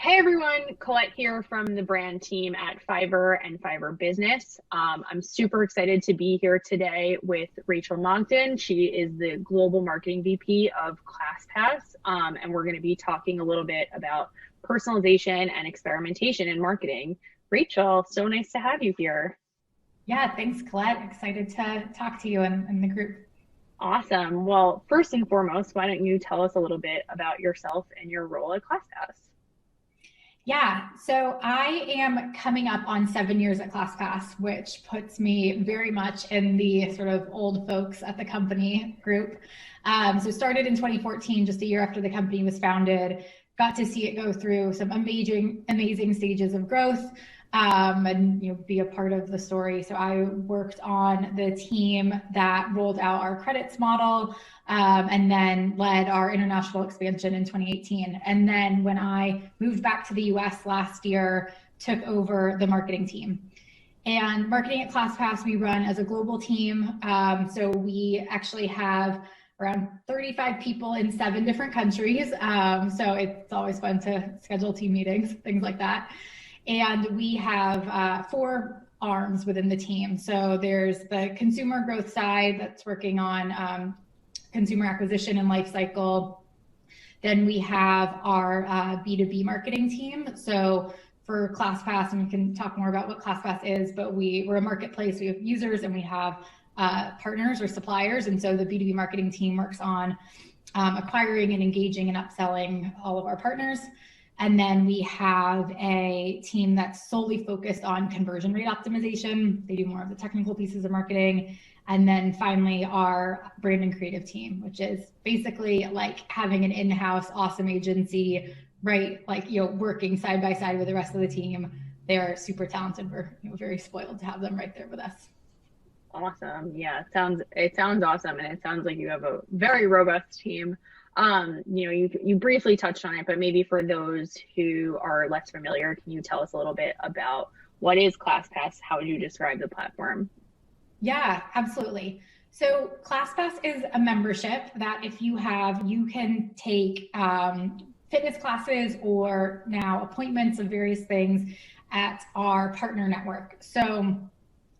Hey everyone, Colette here from the brand team at Fiverr and Fiverr Business. I'm super excited to be here today with Rachel Moncton. She is the Global Marketing VP of ClassPass, and we're going to be talking a little bit about personalization and experimentation in marketing. Rachel, so nice to have you here. Yeah, thanks, Colette. Excited to talk to you and the group. Awesome. Well, first and foremost, why don't you tell us a little bit about yourself and your role at ClassPass? Yeah, so I am coming up on 7 years at ClassPass, which puts me very much in the sort of old folks at the company group. So started in 2014, just a year after the company was founded. Got to see it go through some amazing stages of growth, and be a part of the story. So I worked on the team that rolled out our credits model, and then led our international expansion in 2018. And then when I moved back to the US last year, took over the marketing team. And marketing at ClassPass, we run as a global team. So we actually have around 35 people in 7 different countries. So it's always fun to schedule team meetings, things like that. And we have 4 arms within the team. So there's the consumer growth side that's working on consumer acquisition and life cycle. Then we have our B2B marketing team. So for ClassPass, and we can talk more about what ClassPass is, but we're a marketplace. We have users and we have partners or suppliers. And so the B2B marketing team works on acquiring and engaging and upselling all of our partners. And then we have a team that's solely focused on conversion rate optimization. They do more of the technical pieces of marketing. And then finally, our brand and creative team, which is basically like having an in-house awesome agency, right? Like, working side by side with the rest of the team. They're super talented. We're very spoiled to have them right there with us. Awesome. Yeah, it sounds awesome, and it sounds like you have a very robust team. You briefly touched on it, but maybe for those who are less familiar, can you tell us a little bit about what is ClassPass? How would you describe the platform? Yeah, absolutely. So ClassPass is a membership that if you have, you can take fitness classes or now appointments of various things at our partner network. So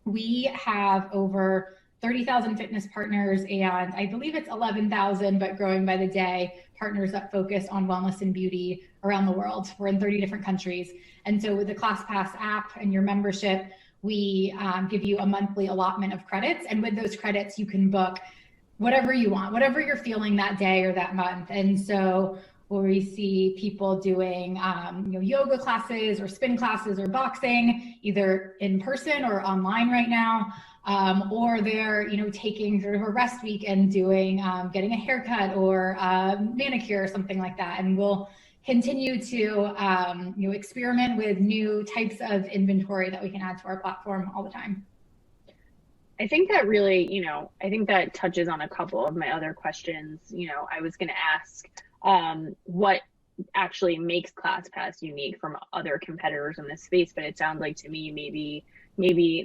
we have over 30,000 fitness partners, and I believe it's 11,000, but growing by the day, partners that focus on wellness and beauty around the world. We're in 30 different countries. And so with the ClassPass app and your membership, we give you a monthly allotment of credits. And with those credits, you can book whatever you want, whatever you're feeling that day or that month. And so where we see people doing yoga classes or spin classes or boxing, either in person or online right now, or they're taking sort of a rest week and doing getting a haircut or manicure or something like that. And we'll continue to experiment with new types of inventory that we can add to our platform all the time. I think that really, I think that touches on a couple of my other questions. I was going to ask what actually makes ClassPass unique from other competitors in this space, but it sounds like to me maybe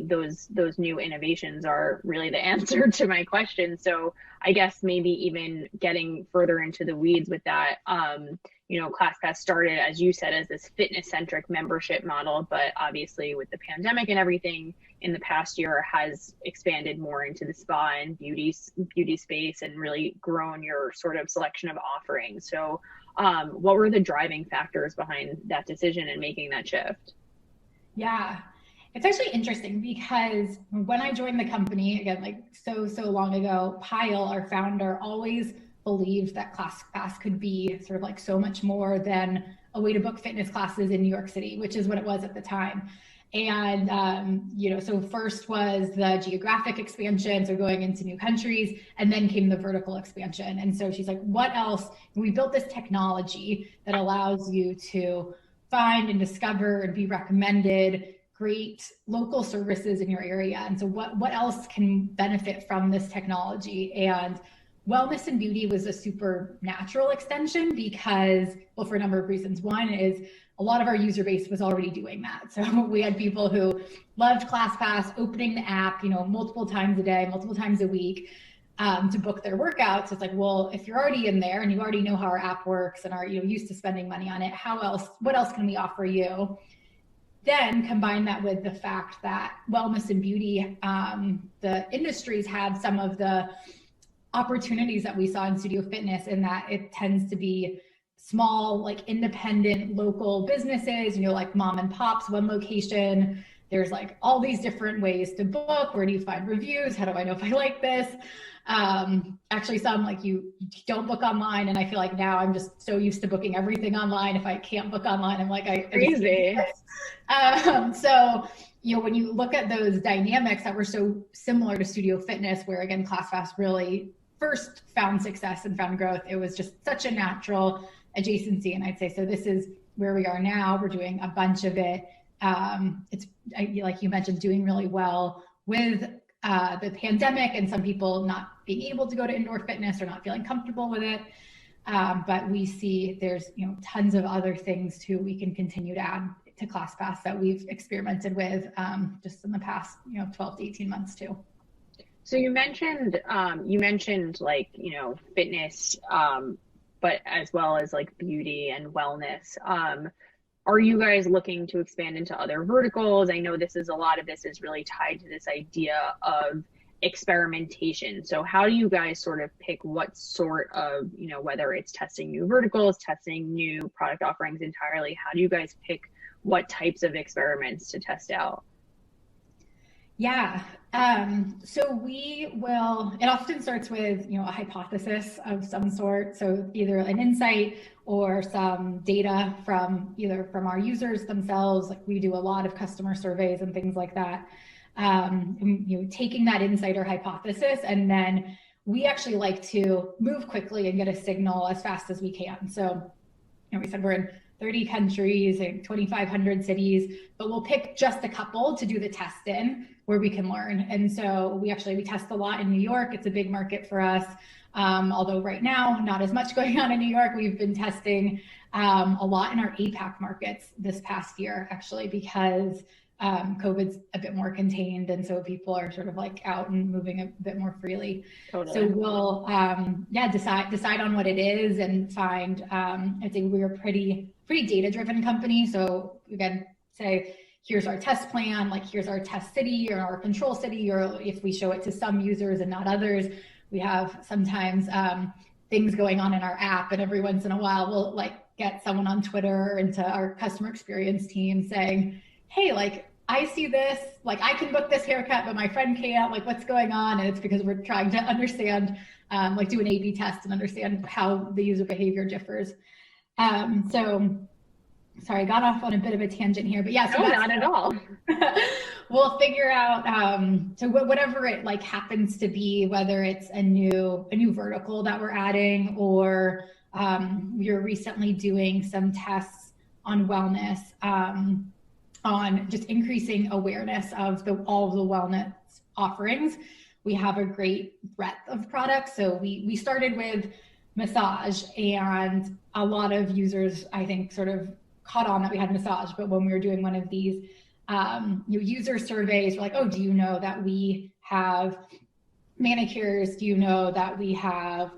those new innovations are really the answer to my question. So I guess maybe even getting further into the weeds with that, ClassPass started, as you said, as this fitness-centric membership model, but obviously with the pandemic and everything in the past year has expanded more into the spa and beauty space and really grown your sort of selection of offerings. So what were the driving factors behind that decision and making that shift? Yeah, it's actually interesting because when I joined the company, again, like so long ago, Pyle, our founder, always believed that ClassPass could be sort of like so much more than a way to book fitness classes in New York City, which is what it was at the time. And, so first was the geographic expansion, so going into new countries, and then came the vertical expansion. And so she's like, what else? And we built this technology that allows you to find and discover and be recommended great local services in your area. And so what else can benefit from this technology? And wellness and beauty was a super natural extension because, well, for a number of reasons. One is a lot of our user base was already doing that. So we had people who loved ClassPass, opening the app, multiple times a day, multiple times a week, to book their workouts. It's like, well, if you're already in there and you already know how our app works and are used to spending money on it, what else can we offer you? Then combine that with the fact that wellness and beauty, the industries had some of the opportunities that we saw in studio fitness, in that it tends to be small, like independent local businesses, like mom and pops, one location. There's like all these different ways to book. Where do you find reviews? How do I know if I like this? Actually, some like you don't book online, and I feel like now I'm just so used to booking everything online. If I can't book online, I'm like, crazy. So when you look at those dynamics that were so similar to studio fitness, where again ClassPass really first found success and found growth, it was just such a natural adjacency. And I'd say, so this is where we are now. We're doing a bunch of it. It's like you mentioned, doing really well with the pandemic and some people not being able to go to indoor fitness or not feeling comfortable with it. But we see there's tons of other things too we can continue to add to ClassPass that we've experimented with just in the past 12 to 18 months too. So you mentioned like fitness, but as well as like beauty and wellness. Are you guys looking to expand into other verticals? I know a lot of this is really tied to this idea of experimentation. So how do you guys sort of pick what sort of, whether it's testing new verticals, testing new product offerings entirely, how do you guys pick what types of experiments to test out? Yeah. So it often starts with, a hypothesis of some sort. So either an insight or some data from our users themselves. Like we do a lot of customer surveys and things like that. Taking that insight or hypothesis, and then we actually like to move quickly and get a signal as fast as we can. So, we said we're in 30 countries and 2,500 cities, but we'll pick just a couple to do the test in where we can learn. And so we test a lot in New York. It's a big market for us. Although right now, not as much going on in New York. We've been testing a lot in our APAC markets this past year, actually, because COVID's a bit more contained. And so people are sort of like out and moving a bit more freely. Totally. So we'll, decide on what it is and find, I think we're a pretty data-driven company. So again, say, here's our test plan, like here's our test city or our control city, or if we show it to some users and not others. We have sometimes things going on in our app, and every once in a while we'll like get someone on Twitter into our customer experience team saying, hey, like I see this, like I can book this haircut, but my friend can't, like what's going on? And it's because we're trying to understand, like do an A/B test and understand how the user behavior differs. So sorry, I got off on a bit of a tangent here, but yeah. So no, not at all. We'll figure out, so whatever it like happens to be, whether it's a new vertical that we're adding, or we're recently doing some tests on wellness, on just increasing awareness of all of the wellness offerings. We have a great breadth of products. So we started with massage, and a lot of users, I think, sort of caught on that we had massage. But when we were doing one of these user surveys, we're like, oh, do you know that we have manicures? Do you know that we have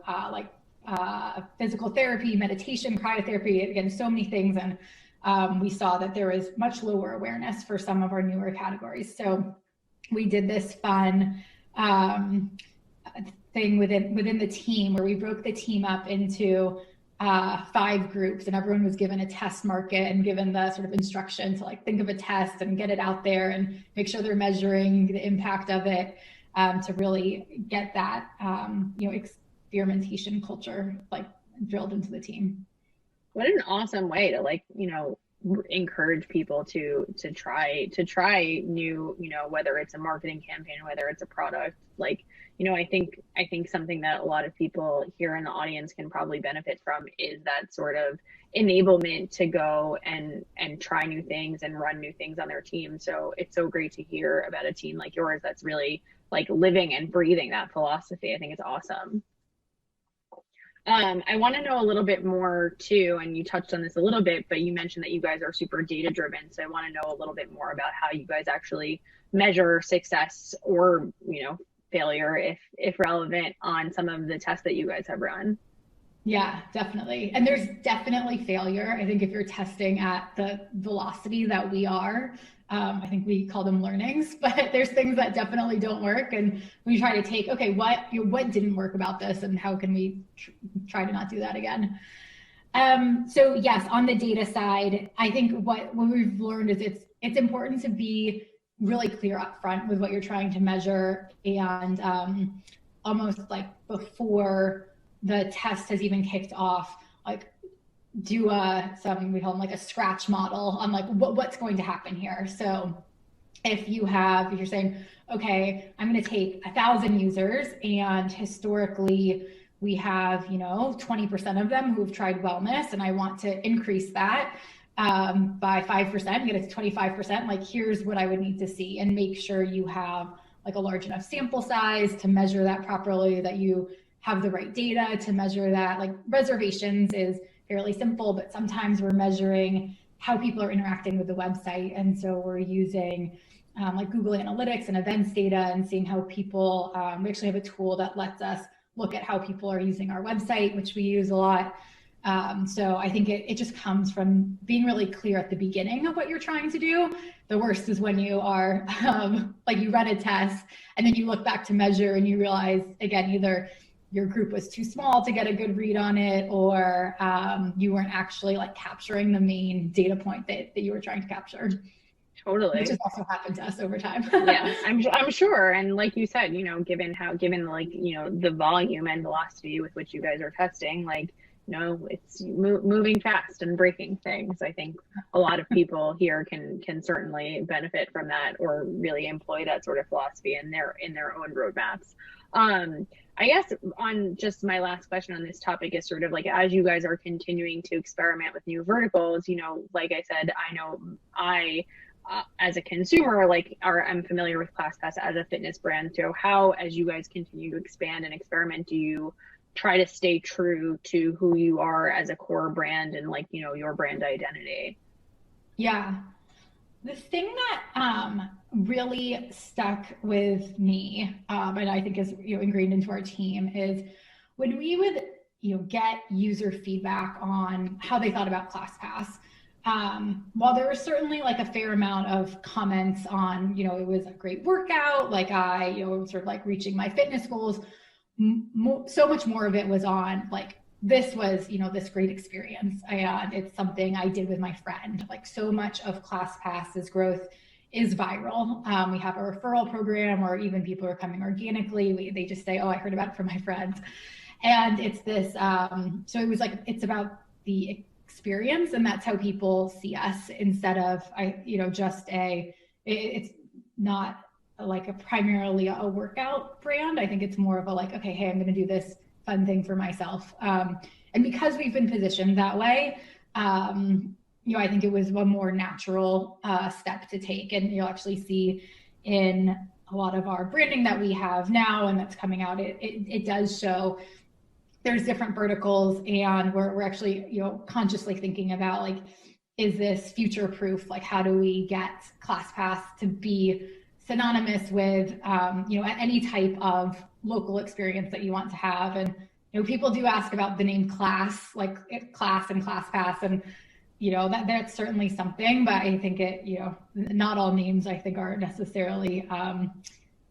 physical therapy, meditation, cryotherapy? Again, so many things. And we saw that there was much lower awareness for some of our newer categories. So we did this fun thing within the team where we broke the team up into 5 groups, and everyone was given a test market and given the sort of instruction to like think of a test and get it out there and make sure they're measuring the impact of it, to really get that experimentation culture like drilled into the team. What an awesome way to encourage people to try new, whether it's a marketing campaign, whether it's a product. I think something that a lot of people here in the audience can probably benefit from is that sort of enablement to go and try new things and run new things on their team. So it's so great to hear about a team like yours that's really like living and breathing that philosophy. I think it's awesome. I want to know a little bit more too, and you touched on this a little bit, but you mentioned that you guys are super data driven. So I want to know a little bit more about how you guys actually measure success or, failure, if relevant, on some of the tests that you guys have run? Yeah, definitely. And there's definitely failure. I think if you're testing at the velocity that we are, I think we call them learnings, but there's things that definitely don't work. And we try to take, okay, what didn't work about this and how can we try to not do that again? So yes, on the data side, I think what we've learned is it's important to be really clear up front with what you're trying to measure, and almost like before the test has even kicked off, like do some, we call them like a scratch model on like what's going to happen here. So if you're saying, okay, I'm going to take 1,000 users, and historically we have, 20% of them who've tried wellness, and I want to increase that by 5%, get it to 25%. Like, here's what I would need to see, and make sure you have like a large enough sample size to measure that properly, that you have the right data to measure that. Like, reservations is fairly simple, but sometimes we're measuring how people are interacting with the website. And so we're using like Google Analytics and events data, and seeing how people, we actually have a tool that lets us look at how people are using our website, which we use a lot. So I think it just comes from being really clear at the beginning of what you're trying to do. The worst is when you are like, you run a test and then you look back to measure and you realize, again, either your group was too small to get a good read on it, or you weren't actually like capturing the main data point that you were trying to capture. Totally. Which has also happened to us over time. Yeah, I'm sure. And like you said, given like, the volume and velocity with which you guys are testing, like, it's moving fast and breaking things. I think a lot of people here can certainly benefit from that, or really employ that sort of philosophy in their own roadmaps. I guess on just my last question on this topic is sort of like, as you guys are continuing to experiment with new verticals, like I said, I know as a consumer, like, I'm familiar with ClassPass as a fitness brand. So how, as you guys continue to expand and experiment, do you try to stay true to who you are as a core brand and, like, your brand identity? Yeah. The thing that really stuck with me, and I think is ingrained into our team, is when we would get user feedback on how they thought about ClassPass. While there was certainly like a fair amount of comments on, it was a great workout, like I, sort of like reaching my fitness goals, so much more of it was on like, this was, this great experience. It's something I did with my friend. Like, so much of ClassPass's growth is viral. We have a referral program, or even people are coming organically. They just say, oh, I heard about it from my friend. And it's this, so it was like, it's about the experience, and that's how people see us, instead of it's not like a primarily a workout brand. I think it's more of a like, okay, hey, I'm going to do this fun thing for myself. And because we've been positioned that way, I think it was a more natural step to take. And you'll actually see in a lot of our branding that we have now and that's coming out, it does show there's different verticals, and we're actually, consciously thinking about, like, is this future proof? Like, how do we get ClassPass to be synonymous with, any type of local experience that you want to have? And, people do ask about the name class, like class and ClassPass, and, that's certainly something, but I think not all names, I think, are necessarily,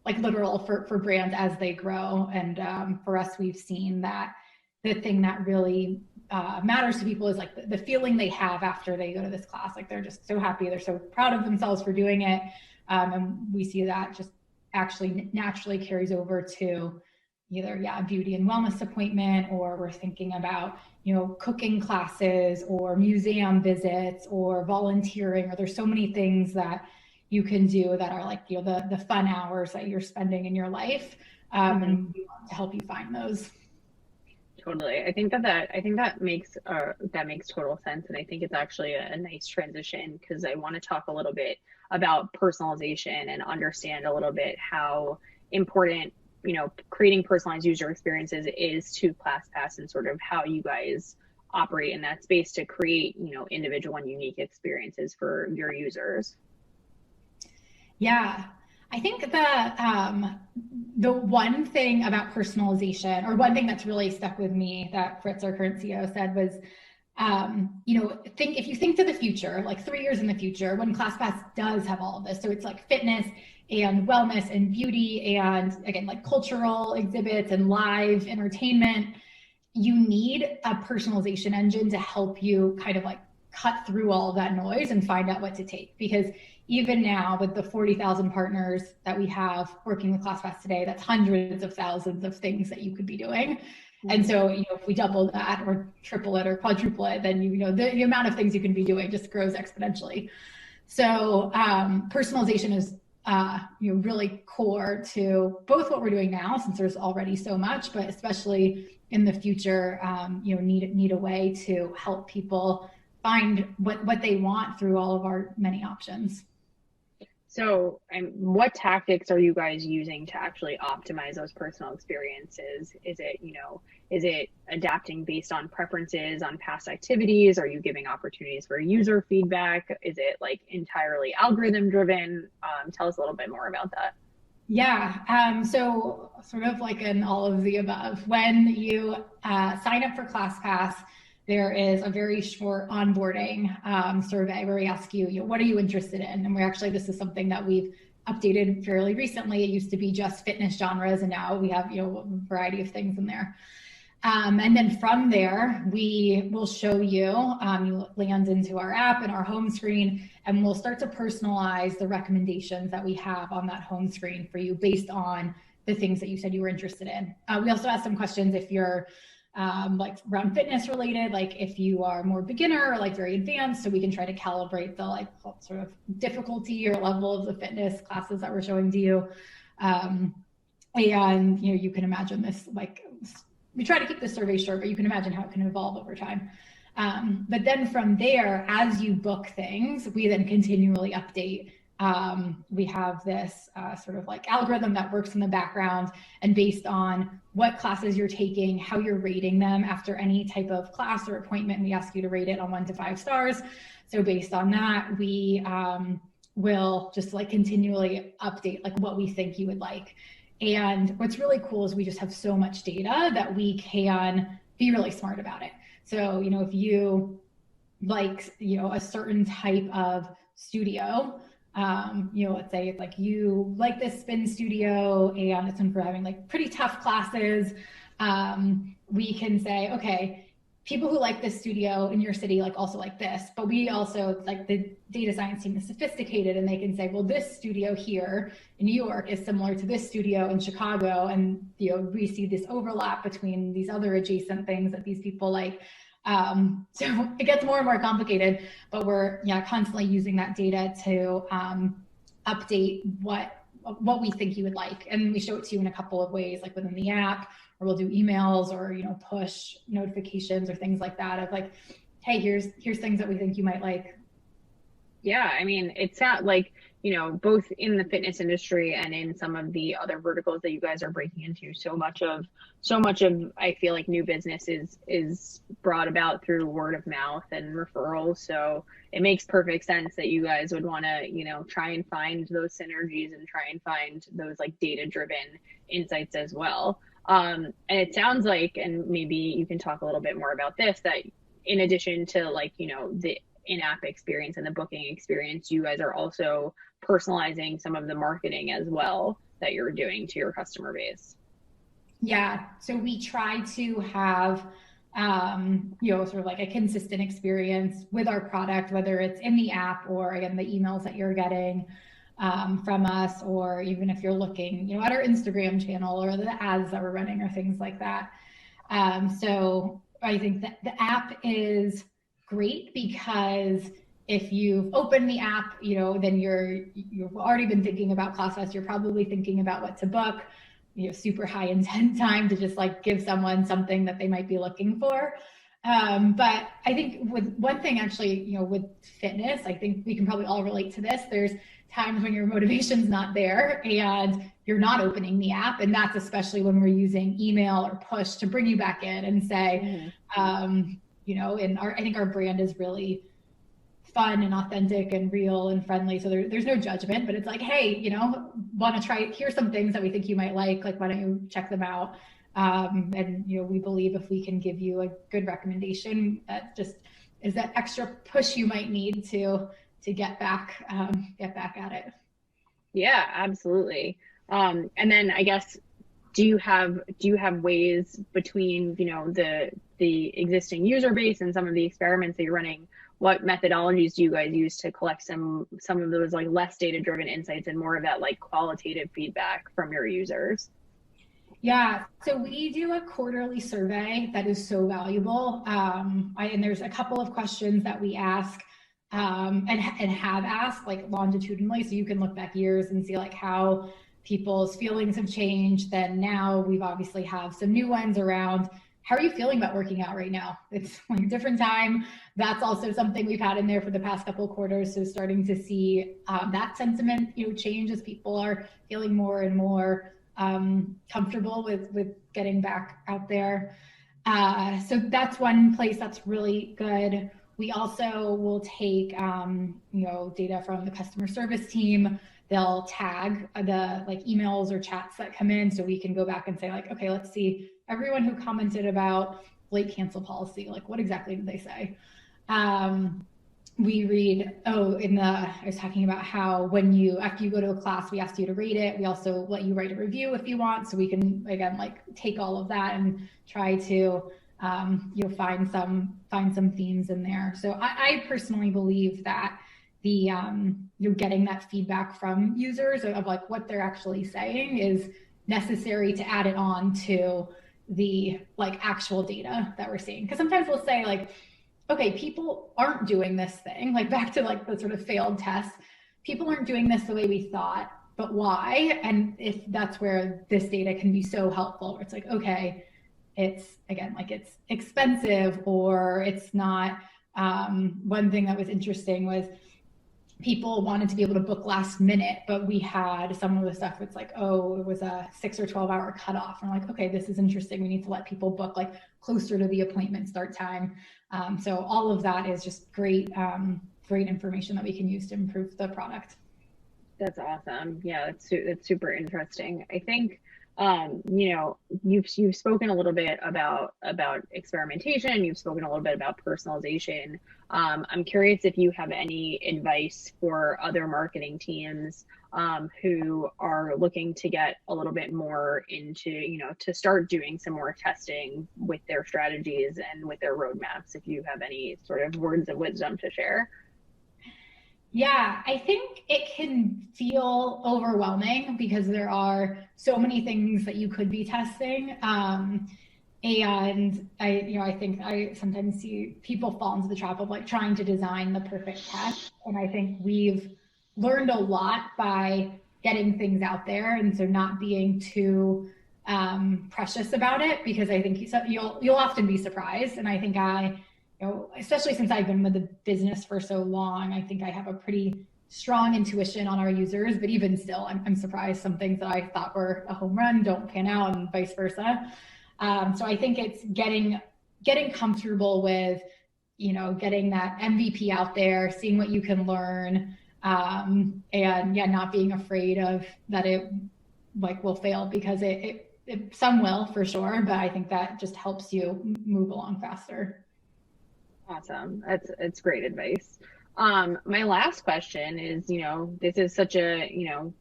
like, literal for brands as they grow. And for us, we've seen that the thing that really matters to people is like the feeling they have after they go to this class. Like, they're just so happy, they're so proud of themselves for doing it. And we see that just actually naturally carries over to either, a beauty and wellness appointment, or we're thinking about, cooking classes, or museum visits, or volunteering, or there's so many things that you can do that are like, the fun hours that you're spending in your life. And we want to help you find those. Totally. I think that makes total sense. And I think it's actually a nice transition, because I want to talk a little bit about personalization and understand a little bit how important, creating personalized user experiences is to ClassPass, and sort of how you guys operate in that space to create, individual and unique experiences for your users. Yeah. I think the one thing about personalization, or one thing that's really stuck with me that Fritz, our current CEO, said was, if you think to the future, like 3 years in the future, when ClassPass does have all of this, so it's like fitness and wellness and beauty and again, like cultural exhibits and live entertainment, you need a personalization engine to help you kind of like cut through all of that noise and find out what to take. Because even now with the 40,000 partners that we have working with ClassPass today, that's hundreds of thousands of things that you could be doing. And so, if we double that or triple it or quadruple it, then, the amount of things you can be doing just grows exponentially. So personalization is, really core to both what we're doing now, since there's already so much, but especially in the future, need a way to help people find what they want through all of our many options. So, what tactics are you guys using to actually optimize those personal experiences? Is it adapting based on preferences on past activities? Are you giving opportunities for user feedback? Is it like entirely algorithm driven? Tell us a little bit more about that. Yeah, so sort of like in all of the above. When you sign up for ClassPass, there is a very short onboarding survey where we ask you, what are you interested in? And this is something that we've updated fairly recently. It used to be just fitness genres, and now we have, a variety of things in there. And then from there, we will show you, you land into our app and our home screen, and we'll start to personalize the recommendations that we have on that home screen for you based on the things that you said you were interested in. We also ask some questions if you're like around fitness related, like if you are more beginner or like very advanced, so we can try to calibrate the like sort of difficulty or level of the fitness classes that we're showing to you. And you can imagine this, like we try to keep the survey short, but you can imagine how it can evolve over time. But then from there, as you book things, we then continually update. We have this sort of like algorithm that works in the background, and based on what classes you're taking, how you're rating them after any type of class or appointment, we ask you to rate it on 1 to 5 stars. So based on that, we will just like continually update like what we think you would like. And what's really cool is we just have so much data that we can be really smart about it. So, if you like, a certain type of studio, let's say like you like this spin studio and it's been for having like pretty tough classes, we can say, okay, people who like this studio in your city like also like this, but we also like the data science team is sophisticated, and they can say, well, this studio here in New York is similar to this studio in Chicago, and we see this overlap between these other adjacent things that these people like. So it gets more and more complicated, but we're constantly using that data to update what we think you would like, and we show it to you in a couple of ways, like within the app, or we'll do emails or push notifications or things like that of like, hey, here's things that we think you might like. Yeah, I mean, it's not like, both in the fitness industry and in some of the other verticals that you guys are breaking into, so much of I feel like new business is brought about through word of mouth and referrals. So it makes perfect sense that you guys would want to, try and find those synergies and try and find those like data-driven insights as well. And it sounds like, and maybe you can talk a little bit more about this, that in addition to like, the in-app experience and the booking experience, you guys are also personalizing some of the marketing as well that you're doing to your customer base. Yeah, so we try to have sort of like a consistent experience with our product, whether it's in the app or again the emails that you're getting from us, or even if you're looking at our Instagram channel or the ads that we're running or things like that. So I think that the app is great because if you've opened the app, then you've already been thinking about ClassPass. You're probably thinking about what to book, super high intent time to just like give someone something that they might be looking for. But I think with one thing actually, with fitness, I think we can probably all relate to this. There's times when your motivation's not there and you're not opening the app. And that's especially when we're using email or push to bring you back in and say, I think our brand is really fun and authentic and real and friendly. So there's no judgment, but it's like, hey, want to try, here's some things that we think you might like why don't you check them out? And we believe if we can give you a good recommendation, that just is that extra push you might need to get back at it. Yeah, absolutely. And then I guess, do you have ways between, the existing user base and some of the experiments that you're running? What methodologies do you guys use to collect some of those like less data driven insights and more of that like qualitative feedback from your users? Yeah, so we do a quarterly survey that is so valuable. And there's a couple of questions that we ask and have asked like longitudinally, so you can look back years and see like how people's feelings have changed. Then now we've obviously have some new ones around how are you feeling about working out right now? It's like a different time. That's also something we've had in there for the past couple of quarters. So starting to see that sentiment change as people are feeling more and more comfortable with getting back out there. So that's one place that's really good. We also will take data from the customer service team. They'll tag the like emails or chats that come in, so we can go back and say like, okay, let's see everyone who commented about late cancel policy, like what exactly did they say? We read, I was talking about how after you go to a class, we ask you to rate it. We also let you write a review if you want. So we can, again, like take all of that and try to, find some themes in there. So I personally believe that you're getting that feedback from users of like what they're actually saying is necessary to add it on to the like actual data that we're seeing. Because sometimes we'll say like, okay, people aren't doing this thing, like back to like the sort of failed tests. People aren't doing this the way we thought, but why? And if that's where this data can be so helpful, it's like, okay, it's again, like it's expensive or it's not. One thing that was interesting was people wanted to be able to book last minute, but we had some of the stuff that's like, it was a 6 or 12 hour cutoff. And I'm like, okay, this is interesting. We need to let people book like closer to the appointment start time. So all of that is just great information that we can use to improve the product. That's awesome. Yeah, that's super interesting. I think you've spoken a little bit about experimentation. You've spoken a little bit about personalization. I'm curious if you have any advice for other marketing teams who are looking to get a little bit more into, to start doing some more testing with their strategies and with their roadmaps. If you have any sort of words of wisdom to share. Yeah, I think it can feel overwhelming because there are so many things that you could be testing. And I think I sometimes see people fall into the trap of like trying to design the perfect test. And I think we've learned a lot by getting things out there. And so not being too precious about it, because I think you'll often be surprised. And I think especially since I've been with the business for so long, I think I have a pretty strong intuition on our users, but even still, I'm surprised some things that I thought were a home run don't pan out and vice versa. So I think it's getting comfortable with, getting that MVP out there, seeing what you can learn, and not being afraid of that it like will fail, because it some will for sure, but I think that just helps you move along faster. Awesome. That's great advice. My last question is, this is such a,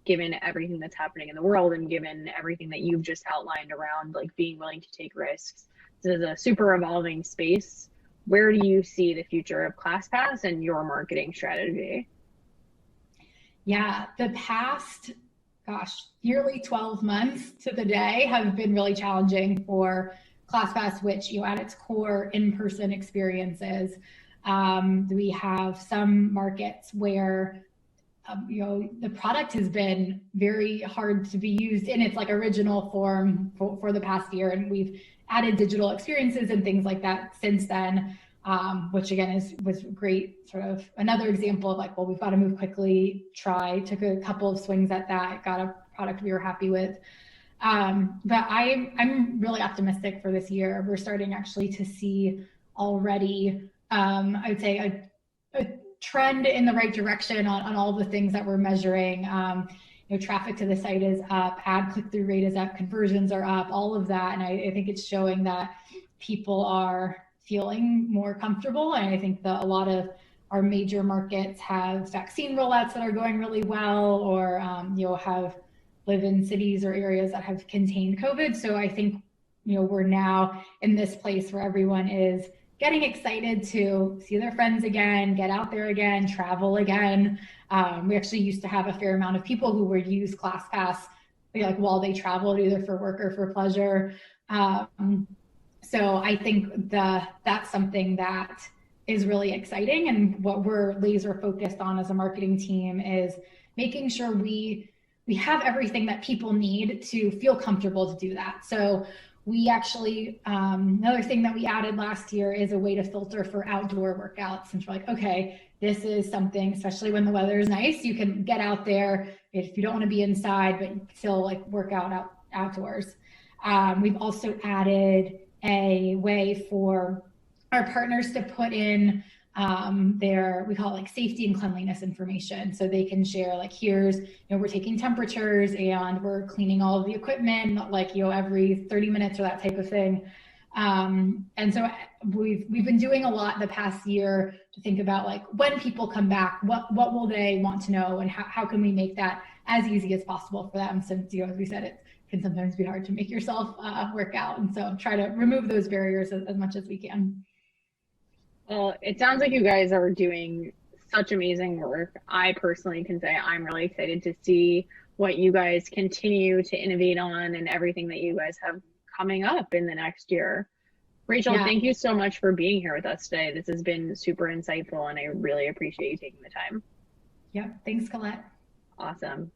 given everything that's happening in the world and given everything that you've just outlined around like being willing to take risks, this is a super evolving space. Where do you see the future of ClassPass and your marketing strategy? Yeah, the past, nearly 12 months to the day have been really challenging for ClassPass, which, at its core, in-person experiences. We have some markets where, the product has been very hard to be used in its like original form for the past year. And we've added digital experiences and things like that since then, which again was great, sort of another example of like, well, we've got to move quickly, took a couple of swings at that, got a product we were happy with. But I'm really optimistic for this year. We're starting actually to see already, I would say a trend in the right direction on all the things that we're measuring. Traffic to the site is up, ad click-through rate is up, conversions are up, all of that. And I think it's showing that people are feeling more comfortable. And I think that a lot of our major markets have vaccine rollouts that are going really well, or live in cities or areas that have contained COVID. So I think we're now in this place where everyone is getting excited to see their friends again, get out there again, travel again. We actually used to have a fair amount of people who would use ClassPass while they traveled, either for work or for pleasure. So I think that's something that is really exciting. And what we're laser focused on as a marketing team is making sure we have everything that people need to feel comfortable to do that. So we actually, another thing that we added last year is a way to filter for outdoor workouts. And we're like, okay, this is something, especially when the weather is nice, you can get out there if you don't want to be inside, but you can still work out outdoors. We've also added a way for our partners to put in we call it safety and cleanliness information. So they can share here's, we're taking temperatures and we're cleaning all of the equipment, every 30 minutes or that type of thing. And so we've been doing a lot the past year to think about when people come back, what will they want to know, and how can we make that as easy as possible for them, since as we said, it can sometimes be hard to make yourself work out. And so try to remove those barriers as much as we can. Well, it sounds like you guys are doing such amazing work. I personally can say I'm really excited to see what you guys continue to innovate on and everything that you guys have coming up in the next year. Rachel, Thank you so much for being here with us today. This has been super insightful, and I really appreciate you taking the time. Yep. Thanks, Colette. Awesome.